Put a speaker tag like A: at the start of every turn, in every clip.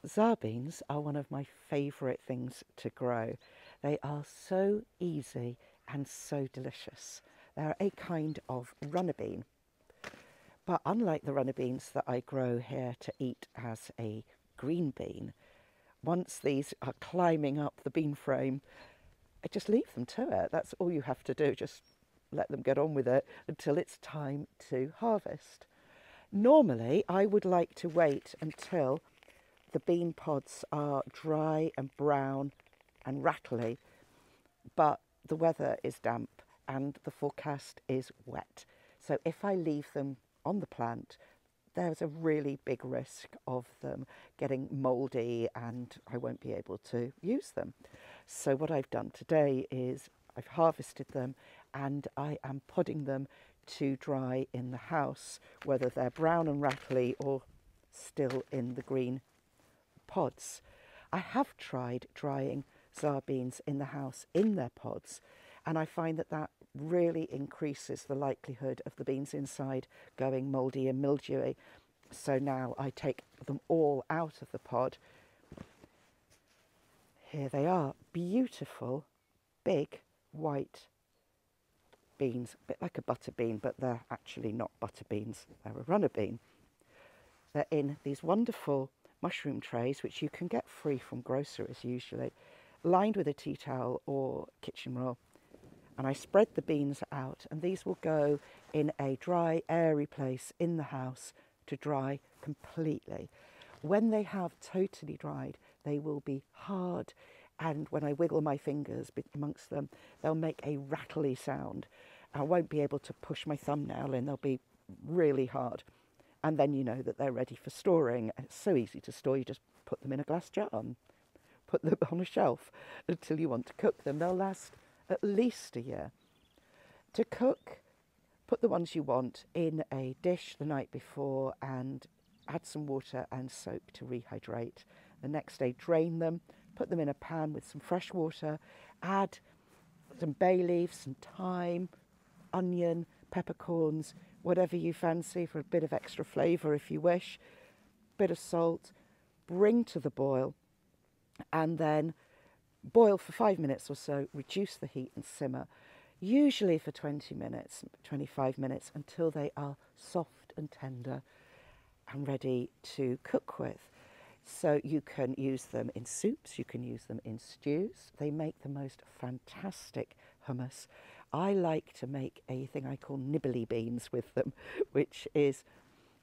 A: Czar beans are one of my favourite things to grow. They are so easy and so delicious. They're a kind of runner bean. But unlike the runner beans that I grow here to eat as a green bean, once these are climbing up the bean frame, I just leave them to it. That's all you have to do, just let them get on with it until it's time to harvest. Normally, I would like to wait until the bean pods are dry and brown and rattly, but the weather is damp and the forecast is wet. So if I leave them on the plant, there's a really big risk of them getting mouldy and I won't be able to use them. So what I've done today is I've harvested them and I am podding them to dry in the house, whether they're brown and rattly or still in the green pods. I have tried drying Czar beans in the house in their pods, and I find that that really increases the likelihood of the beans inside going mouldy and mildewy. So now I take them all out of the pod. Here they are, beautiful, big, white beans, a bit like a butter bean, but they're actually not butter beans, they're a runner bean. They're in these wonderful mushroom trays, which you can get free from groceries usually, lined with a tea towel or kitchen roll. And I spread the beans out, and these will go in a dry, airy place in the house to dry completely. When they have totally dried, they will be hard, and when I wiggle my fingers amongst them, they'll make a rattly sound. I won't be able to push my thumbnail in, they'll be really hard. And then you know that they're ready for storing. It's so easy to store, you just put them in a glass jar and put them on a shelf until you want to cook them. They'll last at least a year. To cook, put the ones you want in a dish the night before and add some water and soap to rehydrate. The next day drain them, put them in a pan with some fresh water, add some bay leaves, some thyme, onion, peppercorns, whatever you fancy for a bit of extra flavour if you wish, bit of salt, bring to the boil, and then boil for 5 minutes or so, reduce the heat and simmer, usually for 20 minutes, 25 minutes, until they are soft and tender and ready to cook with. So you can use them in soups, you can use them in stews. They make the most fantastic hummus. I like to make a thing I call nibbly beans with them, which is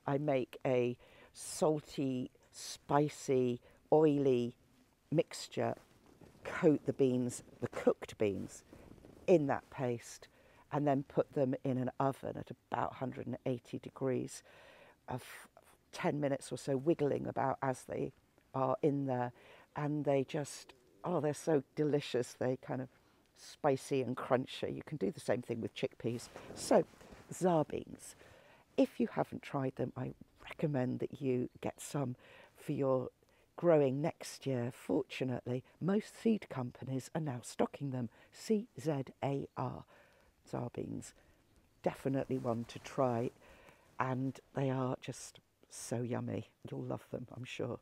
A: I make a salty, spicy, oily mixture, coat the beans, the cooked beans, in that paste, and then put them in an oven at about 180 degrees of 10 minutes or so, wiggling about as they are in there, and they just, oh, they're so delicious. They kind of spicy and crunchy. You can do the same thing with chickpeas. So, Czar beans. If you haven't tried them, I recommend that you get some for your growing next year. Fortunately, most seed companies are now stocking them. C-Z-A-R, Czar beans. Definitely one to try, and they are just so yummy. You'll love them, I'm sure.